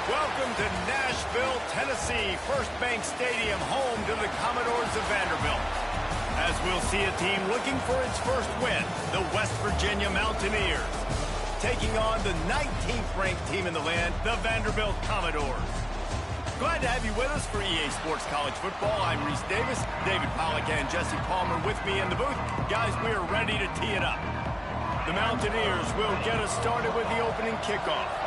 Welcome to Nashville, Tennessee, First Bank Stadium, home to the Commodores of Vanderbilt. As we'll see a team looking for its first win, the West Virginia Mountaineers, taking on the 19th ranked team in the land, the Vanderbilt Commodores. Glad to have you with us for EA Sports College Football. I'm Reese Davis, David Pollack and Jesse Palmer with me in the booth. Guys, we are ready to tee it up. The Mountaineers will get us started with the opening kickoff.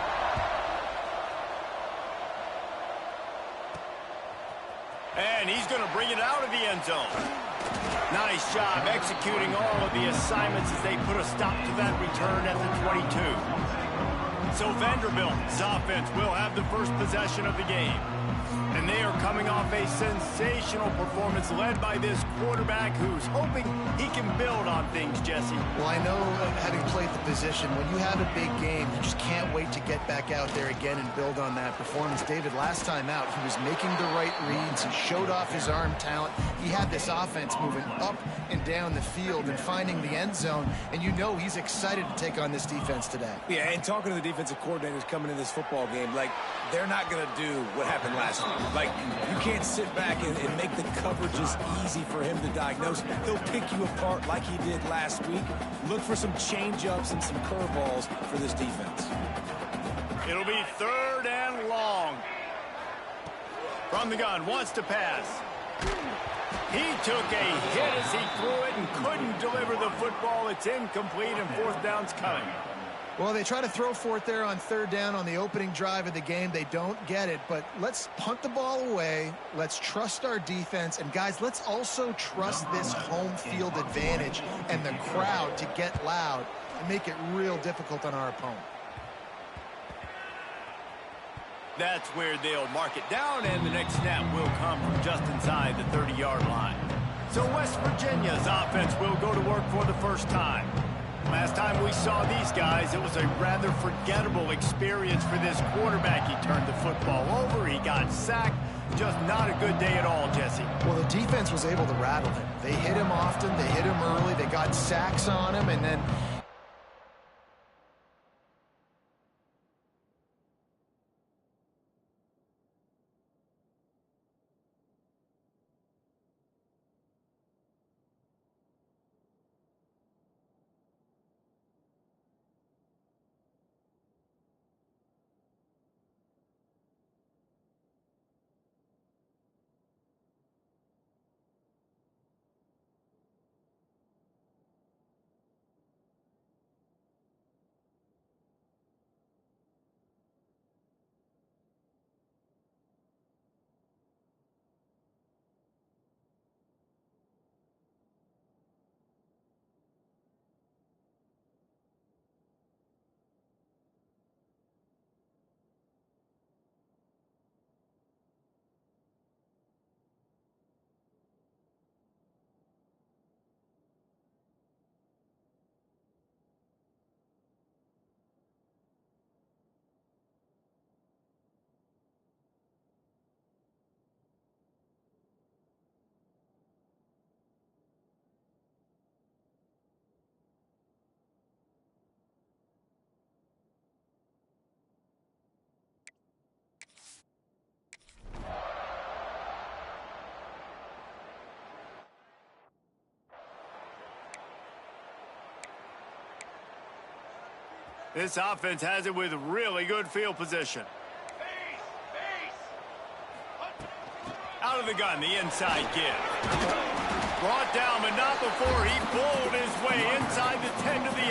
And he's going to bring it out of the end zone. Nice job executing all of the assignments as they put a stop to that return at the 22. So Vanderbilt's offense will have the first possession of the game. And they are coming off a sensational performance led by this quarterback who's hoping he can build on things, Jesse. Well, I know, having played the position, when you have a big game, you just can't wait to get back out there again and build on that performance. David, last time out, he was making the right reads. He showed off his arm talent. He had this offense moving up and down the field and finding the end zone. And you know he's excited to take on this defense today. Yeah, and talking to the defensive coordinators coming in this football game, like, they're not going to do what happened last week. Like, you can't sit back and make the coverages easy for him to diagnose. He'll pick you apart like he did last week. Look for some change-ups and some curveballs for this defense. It'll be 3rd and long. From the gun, wants to pass. He took a hit as he threw it and couldn't deliver the football. It's incomplete and 4th down's coming. Well, they try to throw for it there on 3rd down on the opening drive of the game. They don't get it, but let's punt the ball away. Let's trust our defense. And, guys, let's also trust this home field advantage and the crowd to get loud and make it real difficult on our opponent. That's where they'll mark it down, and the next snap will come from just inside the 30-yard line. So West Virginia's offense will go to work for the first time. Last time we saw these guys, it was a rather forgettable experience for this quarterback. He turned the football over, he got sacked. Just not a good day at all, Jesse. Well, the defense was able to rattle him. They hit him often, they hit him early, they got sacks on him, and then... This offense has it with really good field position. Out of the gun, the inside give. Brought down, but not before he bowled his way inside the 10 to the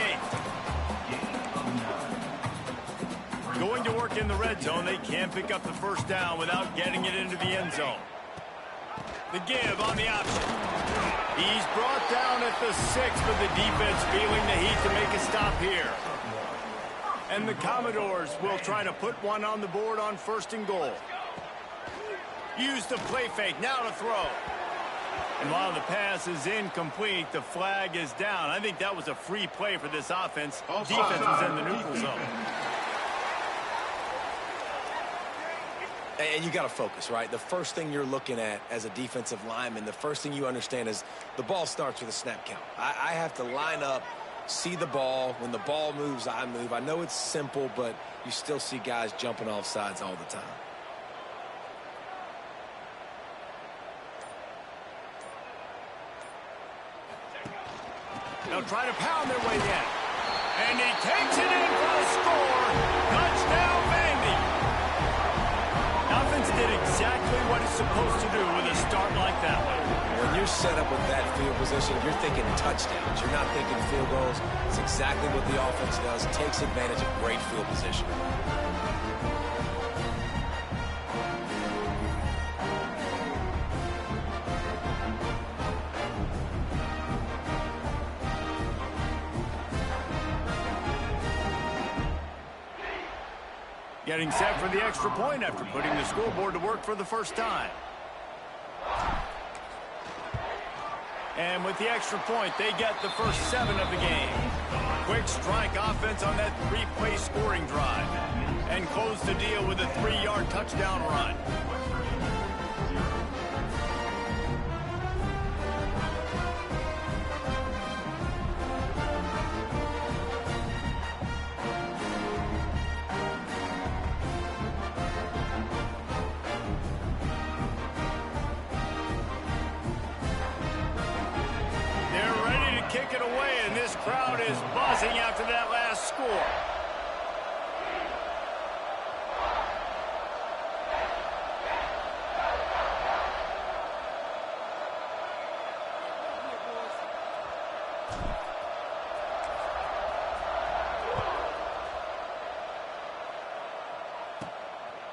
8. Going to work in the red zone, they can't pick up the first down without getting it into the end zone. The give on the option. He's brought down at the 6, but the defense feeling the heat to make a stop here. And the Commodores will try to put one on the board on 1st and goal. Use the play fake, now to throw. And while the pass is incomplete, the flag is down. I think that was a free play for this offense. Defense was in the neutral zone. And you got to focus, right? The first thing you're looking at as a defensive lineman, the first thing you understand is the ball starts with a snap count. I have to line up see the ball. When the ball moves, I move. I know it's simple, but you still see guys jumping off sides all the time. They'll try to pound their way in. And he takes it in for a score. Touchdown, Vandy. Offense did exactly what it's supposed to do with a start like that one. When you're set up with that field position, you're thinking touchdowns. You're not thinking field goals. It's exactly what the offense does. Takes advantage of great field position. Getting set for the extra point after putting the scoreboard to work for the first time. And with the extra point, they get the first 7 of the game. Quick strike offense on that 3-play scoring drive. And close the deal with a 3-yard touchdown run. Kick it away, and this crowd is buzzing after that last score.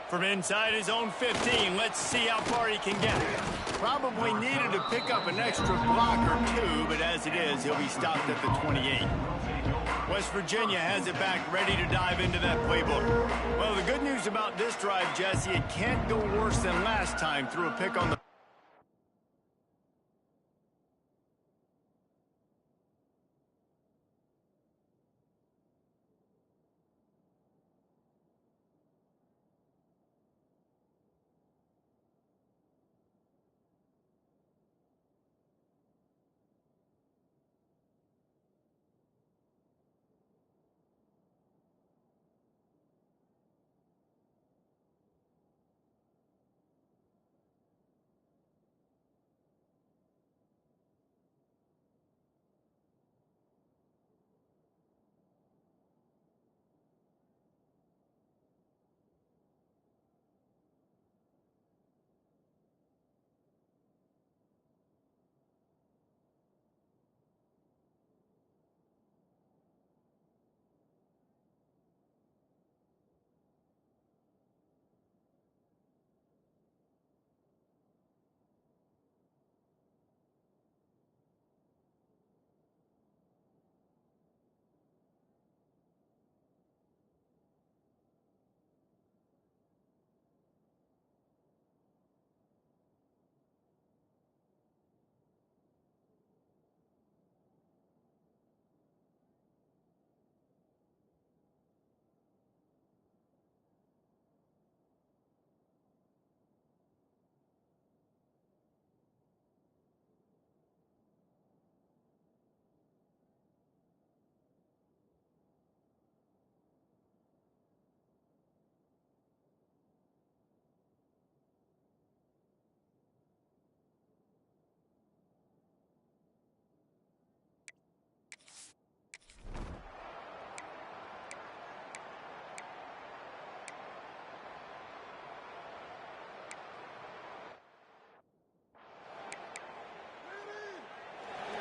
From inside his own 15, let's see how far he can get. Probably needed to pick up an extra block or 2, but as it is, he'll be stopped at the 28. West Virginia has it back, ready to dive into that playbook. Well, the good news about this drive, Jesse, it can't go worse than last time through a pick on the...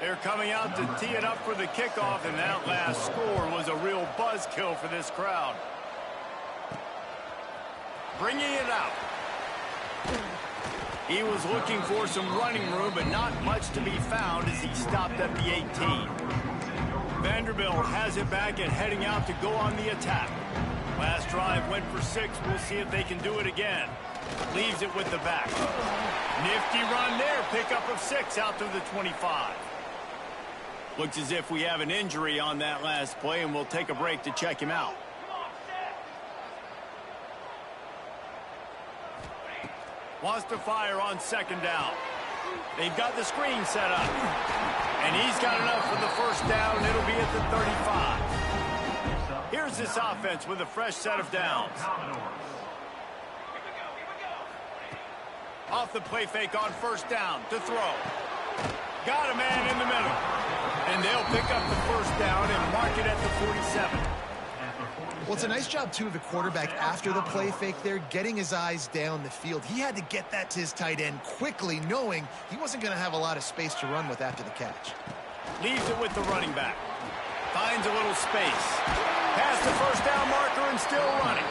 They're coming out to tee it up for the kickoff, and that last score was a real buzzkill for this crowd. Bringing it out. He was looking for some running room, but not much to be found as he stopped at the 18. Vanderbilt has it back and heading out to go on the attack. Last drive went for 6. We'll see if they can do it again. Leaves it with the back. Nifty run there. Pickup of 6 out to the 25. Looks as if we have an injury on that last play, and we'll take a break to check him out. Wants to fire on second down. They've got the screen set up. And he's got enough for the first down. It'll be at the 35. Here's this offense with a fresh set of downs. Off the play fake on first down to throw. Got a man in the middle. And they'll pick up the first down and mark it at the 47. Well, it's a nice job, too, of the quarterback after the play fake there, getting his eyes down the field. He had to get that to his tight end quickly, knowing he wasn't going to have a lot of space to run with after the catch. Leaves it with the running back. Finds a little space. Past the first down marker and still running.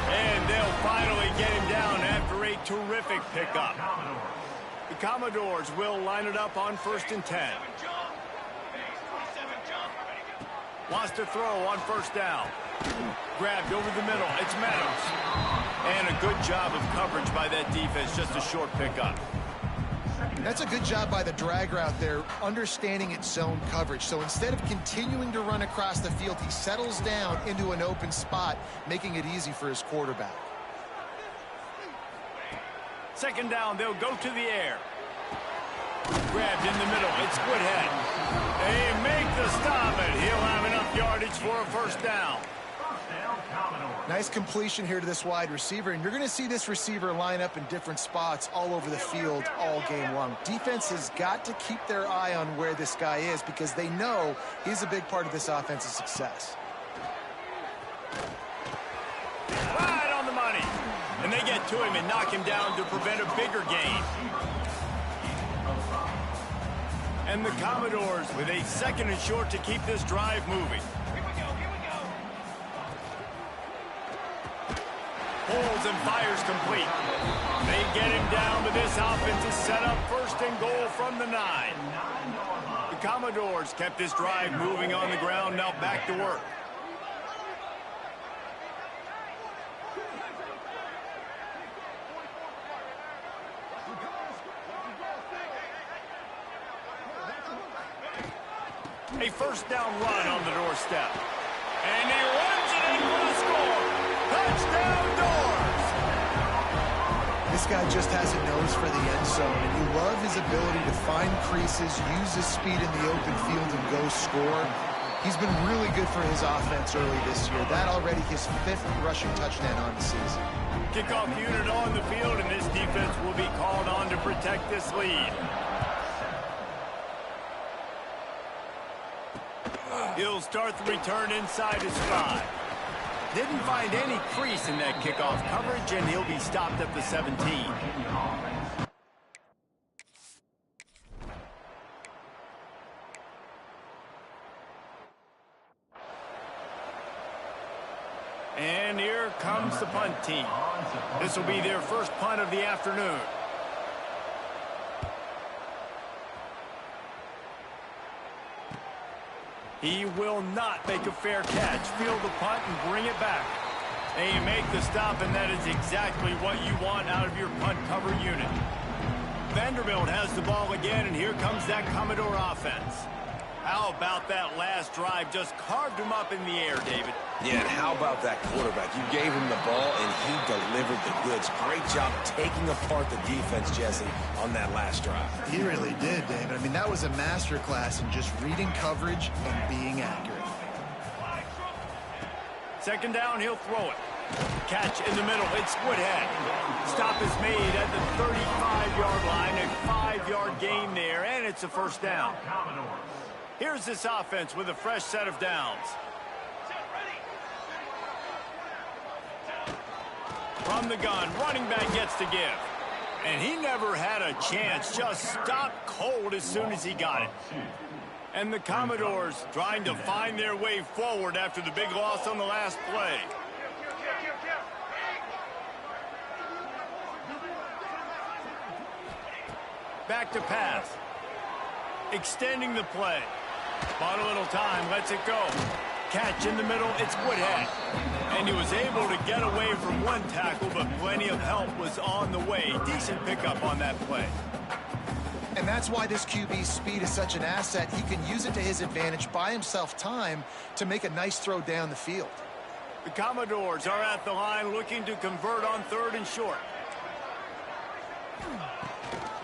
And they'll finally get him down after a terrific pickup. The Commodores will line it up on 1st and 10. Wants to throw on first down. Grabbed over the middle. It's Meadows. And a good job of coverage by that defense. Just a short pickup. That's a good job by the drag route there, understanding its zone coverage. So instead of continuing to run across the field, he settles down into an open spot, making it easy for his quarterback. Second down, they'll go to the air. Grabbed in the middle. It's Woodhead. They make the stop, and he'll have enough yardage for a first down. Nice completion here to this wide receiver, and you're going to see this receiver line up in different spots all over the field all game long. Defense has got to keep their eye on where this guy is because they know he's a big part of this offense's success. Right on the money. And they get to him and knock him down to prevent a bigger gain. And the Commodores with a 2nd and short to keep this drive moving. Pulls and fires complete. They get him down, but this offense is set up 1st and goal from the 9. The Commodores kept this drive moving on the ground, now back to work. A first down run on the doorstep. And he runs it in for the score. Touchdown Doors! This guy just has a nose for the end zone, and you love his ability to find creases, use his speed in the open field, and go score. He's been really good for his offense early this year. That already his 5th rushing touchdown on the season. Kickoff unit on the field, and this defense will be called on to protect this lead. He'll start the return inside his 5. Didn't find any crease in that kickoff coverage, and he'll be stopped at the 17. And here comes the punt team. This will be their first punt of the afternoon. He will not make a fair catch. Field the punt and bring it back. And you make the stop, and that is exactly what you want out of your punt cover unit. Vanderbilt has the ball again, and here comes that Commodore offense. How about that last drive? Just carved him up in the air, David. Yeah, and how about that quarterback? You gave him the ball, and he delivered the goods. Great job taking apart the defense, Jesse, on that last drive. He really did, David. I mean, that was a masterclass in just reading coverage and being accurate. Second down, he'll throw it. Catch in the middle. It's Woodhead. Stop is made at the 35-yard line. A 5-yard gain there, and it's a first down. Here's this offense with a fresh set of downs. From the gun, running back gets to give. And he never had a chance, just stopped cold as soon as he got it. And the Commodores trying to find their way forward after the big loss on the last play. Back to pass. Extending the play. Bought a little time, lets it go. Catch in the middle, it's Woodhead. And he was able to get away from one tackle, but plenty of help was on the way. Decent pickup on that play. And that's why this QB's speed is such an asset. He can use it to his advantage, buy himself time to make a nice throw down the field. The Commodores are at the line looking to convert on 3rd and short.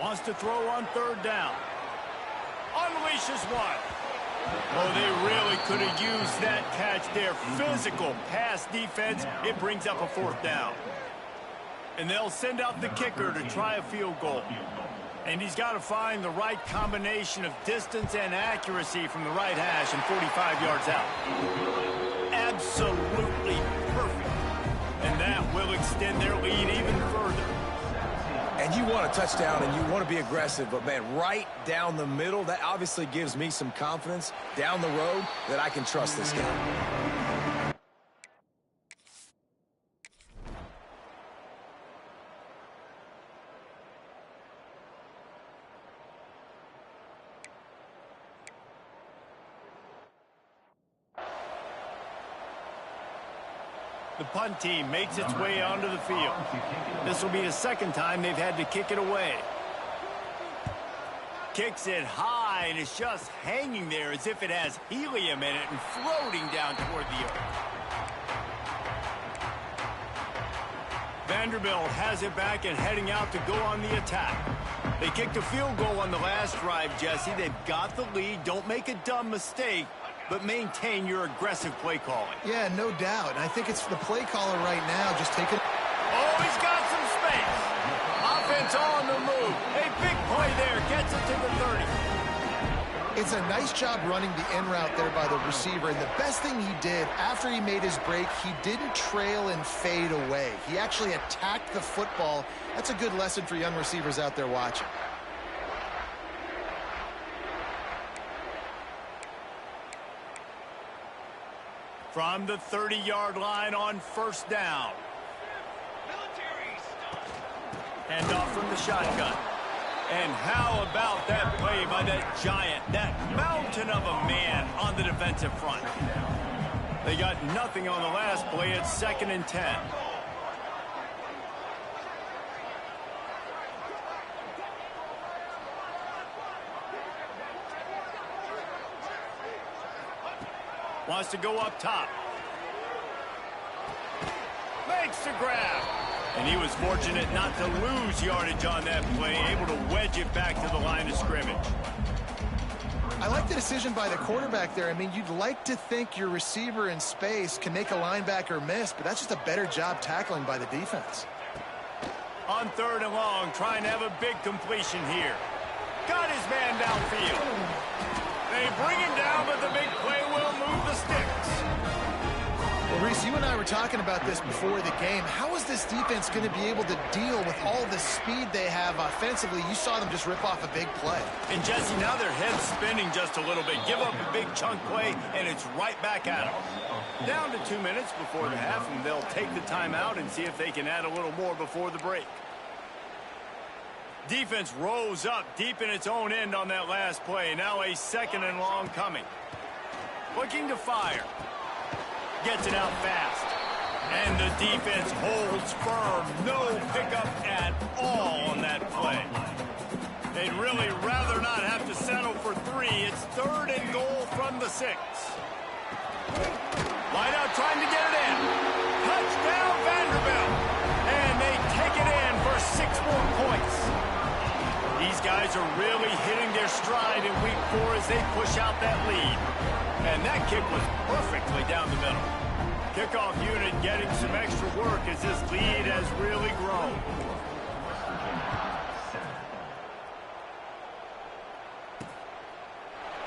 Wants to throw on 3rd down. unleashes one. Oh, they really could have used that catch there. Physical pass defense. It brings up a 4th down. And they'll send out the kicker to try a field goal. And he's got to find the right combination of distance and accuracy from the right hash and 45 yards out. Absolutely perfect. And that will extend their lead even further. And you want a touchdown and you want to be aggressive, but man, right down the middle, that obviously gives me some confidence down the road that I can trust this guy. The punt team makes its way onto the field. This will be the 2nd time they've had to kick it away. Kicks it high, and it's just hanging there as if it has helium in it and floating down toward the earth. Vanderbilt has it back and heading out to go on the attack. They kicked a field goal on the last drive, Jesse. They've got the lead. Don't make a dumb mistake, but maintain your aggressive play calling. Yeah, no doubt. And I think it's the play caller right now just taking... Oh, he's got some space. Offense on the move. A big play there. Gets it to the 30. It's a nice job running the in route there by the receiver. And the best thing he did after he made his break, he didn't trail and fade away. He actually attacked the football. That's a good lesson for young receivers out there watching. From the 30-yard line on 1st down. Hand off from the shotgun. And how about that play by that giant, that mountain of a man on the defensive front? They got nothing on the last play. It's 2nd and 10. Wants to go up top. Makes the grab. And he was fortunate not to lose yardage on that play, able to wedge it back to the line of scrimmage. I like the decision by the quarterback there. I mean, you'd like to think your receiver in space can make a linebacker miss, but that's just a better job tackling by the defense. On 3rd and long, trying to have a big completion here. Got his man downfield. They bring him down, but the big play will move the sticks. Well, Reese, you and I were talking about this before the game. How is this defense going to be able to deal with all the speed they have offensively? You saw them just rip off a big play. And, Jesse, now their head's spinning just a little bit. Give up a big chunk play, and it's right back at them. Down to 2 minutes before the half, and they'll take the timeout and see if they can add a little more before the break. Defense rose up deep in its own end on that last play. Now a 2nd and long coming. Looking to fire. Gets it out fast. And the defense holds firm. No pickup at all on that play. They'd really rather not have to settle for 3. It's 3rd and goal from the 6. Wide out trying to get it in. Touchdown Vanderbilt. And they take it in for 6 more points. These guys are really hitting their stride in week 4 as they push out that lead. And that kick was perfectly down the middle. Kickoff unit getting some extra work as this lead has really grown.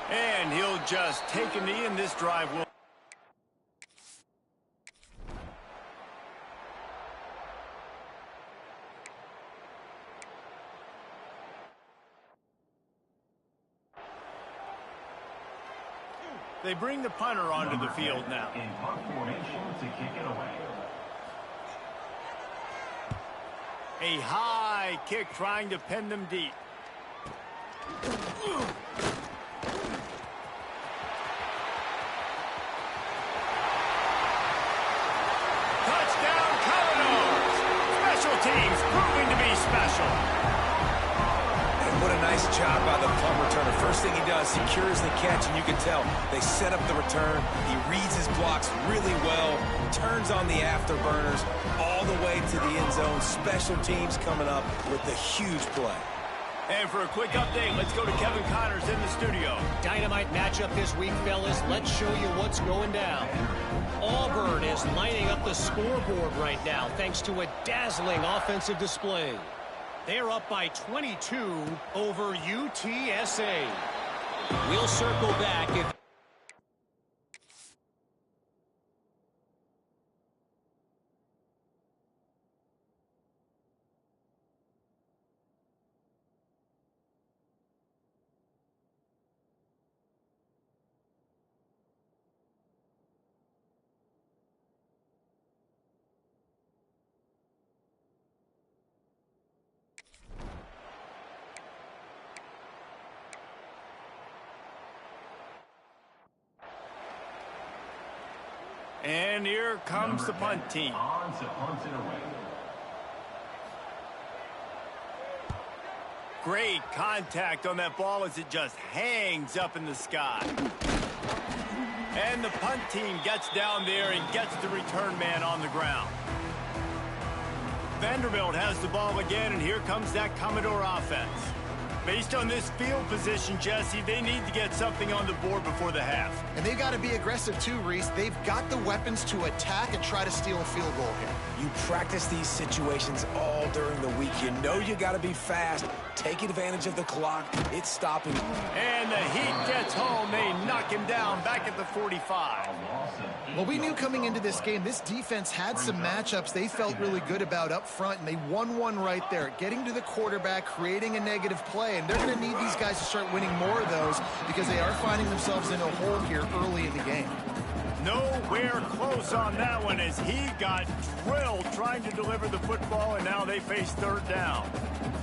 And he'll just take a knee, and this drive will... They bring the punter onto the field now. In punt formation to kick it away. A high kick trying to pin them deep. Touchdown Commodores! Special teams proving to be special. What a nice job by the punt returner. First thing he does, secures the catch, and you can tell they set up the return. He reads his blocks really well, turns on the afterburners all the way to the end zone. Special teams coming up with the huge play. And for a quick update, let's go to Kevin Connors in the studio. Dynamite matchup this week, fellas. Let's show you what's going down. Auburn is lining up the scoreboard right now thanks to a dazzling offensive display. They're up by 22 over UTSA. We'll circle back if... And here comes the punt team. On to punt it away. Great contact on that ball as it just hangs up in the sky. And the punt team gets down there and gets the return man on the ground. Vanderbilt has the ball again, and here comes that Commodore offense. Based on this field position, Jesse, they need to get something on the board before the half. And they got to be aggressive too, Reese. They've got the weapons to attack and try to steal a field goal here. You practice these situations all during the week. You know you got to be fast. Take advantage of the clock. It's stopping. And the Heat gets home. They knock him down back at the 45. Well, we knew coming into this game, this defense had some matchups they felt really good about up front, and they won one right there, getting to the quarterback, creating a negative play, and they're going to need these guys to start winning more of those because they are finding themselves in a hole here early in the game. Nowhere close on that one as he got drilled trying to deliver the football, and now they face third down.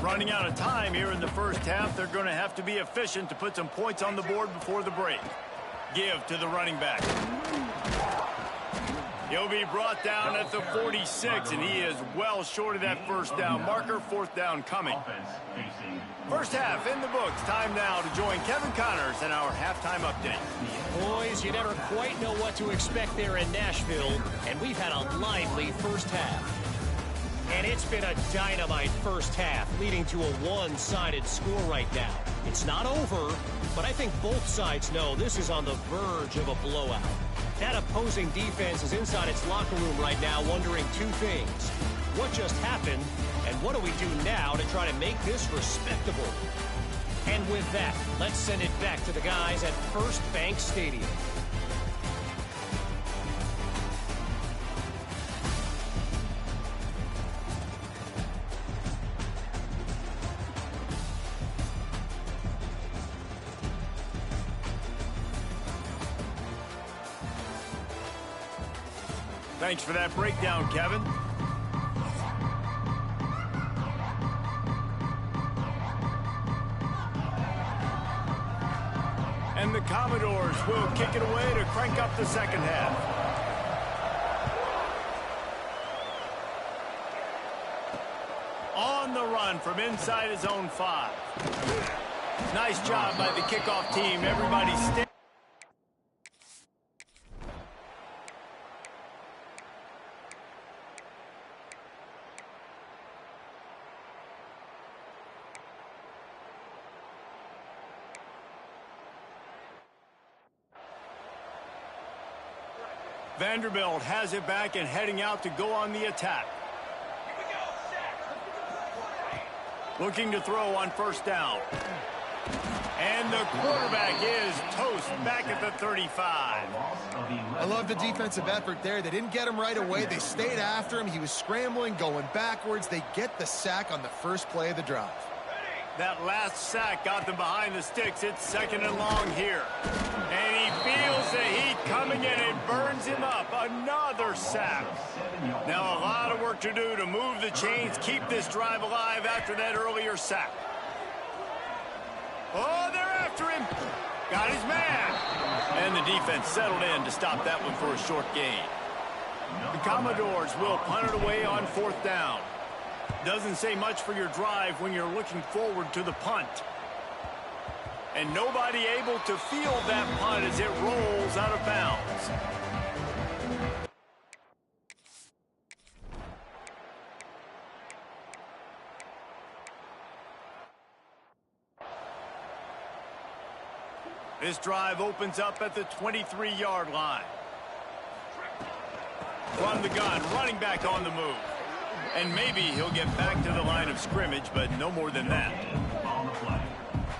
Running out of time here in the first half, they're going to have to be efficient to put some points on the board before the break. Give to the running back. He'll be brought down at the 46, and he is well short of that first down marker. Fourth down coming. First half in the books. Time now to join Kevin Connors in our halftime update. Boys, you never quite know what to expect there in Nashville, and we've had a lively first half. And it's been a dynamite first half, leading to a one-sided score right now. It's not over, but I think both sides know this is on the verge of a blowout. That opposing defense is inside its locker room right now wondering two things. What just happened, and what do we do now to try to make this respectable? And with that, let's send it back to the guys at First Bank Stadium. Thanks for that breakdown, Kevin. And the Commodores will kick it away to crank up the second half. On the run from inside his own 5. Nice job by the kickoff team. Everybody stay. Vanderbilt has it back and heading out to go on the attack. Looking to throw on first down. And the quarterback is toast back at the 35. I love the defensive effort there. They didn't get him right away. They stayed after him. He was scrambling, going backwards. They get the sack on the first play of the drive. That last sack got them behind the sticks. It's second and long here. And he feels the heat coming in. It burns him up. Another sack. Now a lot of work to do to move the chains, keep this drive alive after that earlier sack. Oh, they're after him. Got his man. And the defense settled in to stop that one for a short gain. The Commodores will punt it away on fourth down. Doesn't say much for your drive when you're looking forward to the punt. And nobody able to field that punt as it rolls out of bounds. This drive opens up at the 23-yard line. From the gun, running back on the move. And maybe he'll get back to the line of scrimmage, but no more than that.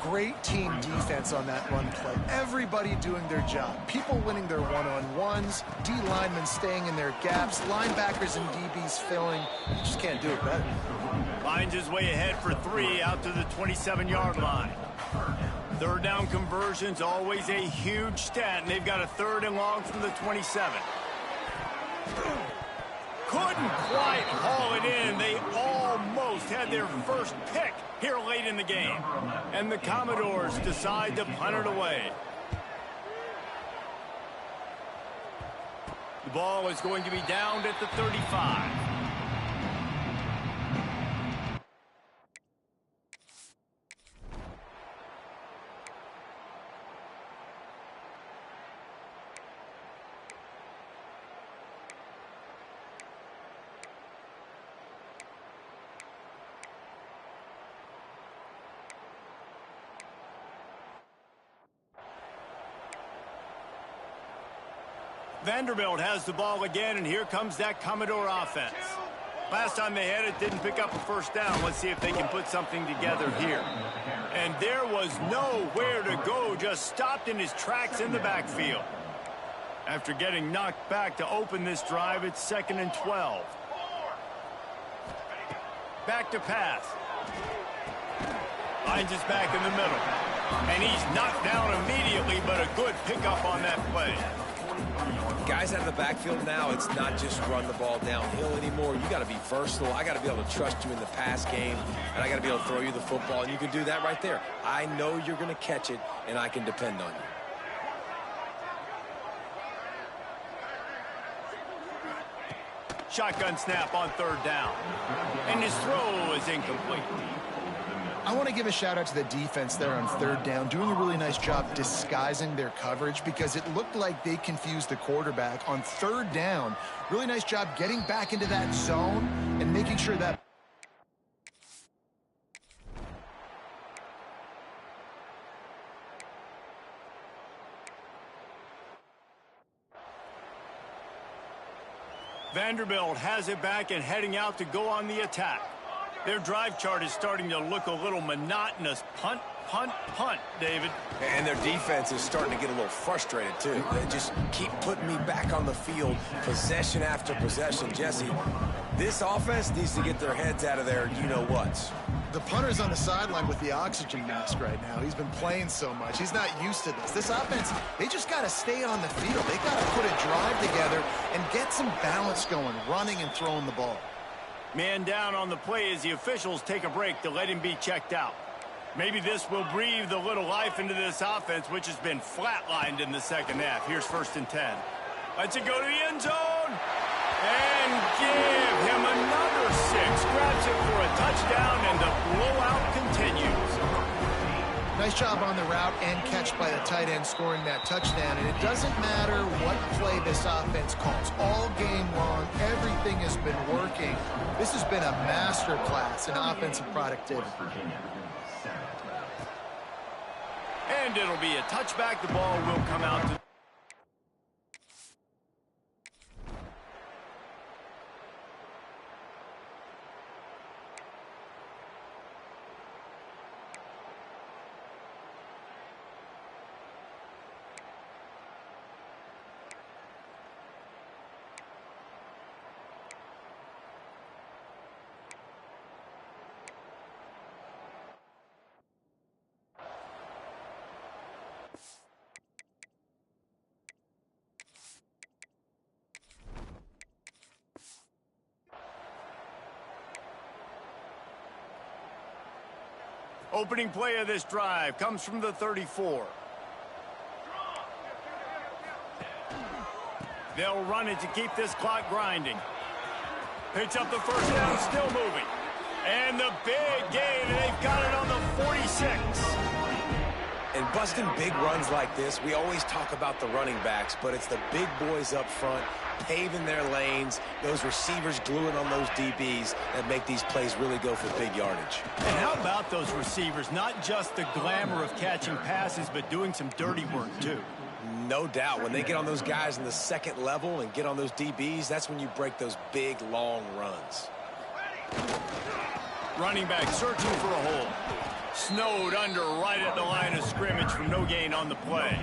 Great team defense on that run play. Everybody doing their job. People winning their one-on-ones, D linemen staying in their gaps, linebackers and DBs filling. You just can't do it better. Finds his way ahead for 3 out to the 27-yard line. Third down conversion's always a huge stat, and they've got a 3rd and long from the 27. Couldn't quite haul it in. They almost had their first pick here late in the game. And the Commodores decide to punt it away. The ball is going to be downed at the 35. Vanderbilt has the ball again, and here comes that Commodore offense. Last time they had it, didn't pick up a first down. Let's see if they can put something together here. And there was nowhere to go, just stopped in his tracks in the backfield. After getting knocked back to open this drive, it's 2nd and 12. Back to pass. Finds his back in the middle. And he's knocked down immediately, but a good pickup on that play. Guys out of the backfield now, it's not just run the ball downhill anymore. You got to be versatile. I got to be able to trust you in the pass game, and I got to be able to throw you the football, and you can do that right there. I know you're going to catch it, and I can depend on you. Shotgun snap on 3rd down. And his throw is incomplete. I want to give a shout out to the defense there on 3rd down, doing a really nice job disguising their coverage because it looked like they confused the quarterback on 3rd down. Really nice job getting back into that zone and making sure that Vanderbilt has it back and heading out to go on the attack. Their drive chart is starting to look a little monotonous. Punt, punt, punt, David. And their defense is starting to get a little frustrated, too. They just keep putting me back on the field, possession after possession. Jesse, this offense needs to get their heads out of their you-know-whats. the punter's on the sideline with the oxygen mask right now. He's been playing so much. He's not used to this. This offense, they just got to stay on the field. They got to put a drive together and get some balance going, running and throwing the ball. Man down on the play as the officials take a break to let him be checked out. Maybe this will breathe a little life into this offense, which has been flatlined in the second half. Here's 1st and 10. Let's it go to the end zone. And give him another 6. Grabs it for a touchdown, and the blowout continues. Nice job on the route and catch by the tight end scoring that touchdown. And it doesn't matter what play this offense calls. All game long, everything has been working. This has been a master class in offensive productivity. And it'll be a touchback. The ball will come out to... Opening play of this drive comes from the 34. They'll run it to keep this clock grinding. Picks up the first down, still moving. And the big gain, and they've got it on the 46. And busting big runs like this, we always talk about the running backs, but it's the big boys up front, paving their lanes, those receivers gluing on those DBs that make these plays really go for big yardage. And how about those receivers? Not just the glamour of catching passes, but doing some dirty work, too. No doubt. When they get on those guys in the second level and get on those DBs, that's when you break those big, long runs. Running back searching for a hole. Snowed under right at the line of scrimmage for no gain on the play.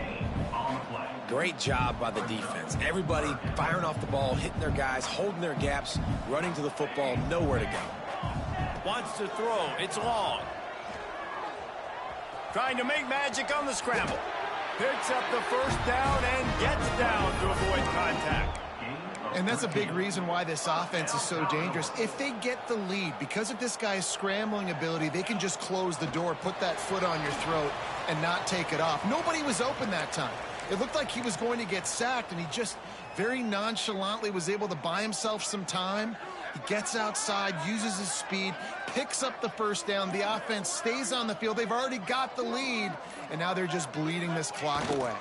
Great job by the defense. Everybody firing off the ball, hitting their guys, holding their gaps, running to the football, nowhere to go. Wants to throw. It's long. Trying to make magic on the scramble. Picks up the first down and gets down to avoid contact. And that's a big reason why this offense is so dangerous. If they get the lead, because of this guy's scrambling ability, they can just close the door, put that foot on your throat, and not take it off. Nobody was open that time. It looked like he was going to get sacked, and he just very nonchalantly was able to buy himself some time. He gets outside, uses his speed, picks up the first down. The offense stays on the field. They've already got the lead, and now they're just bleeding this clock away.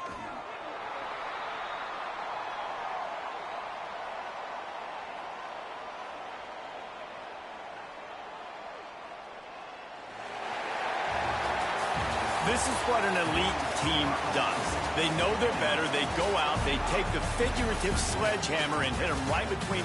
This is what an elite team does. They know they're better. They go out. They take the figurative sledgehammer and hit them right between the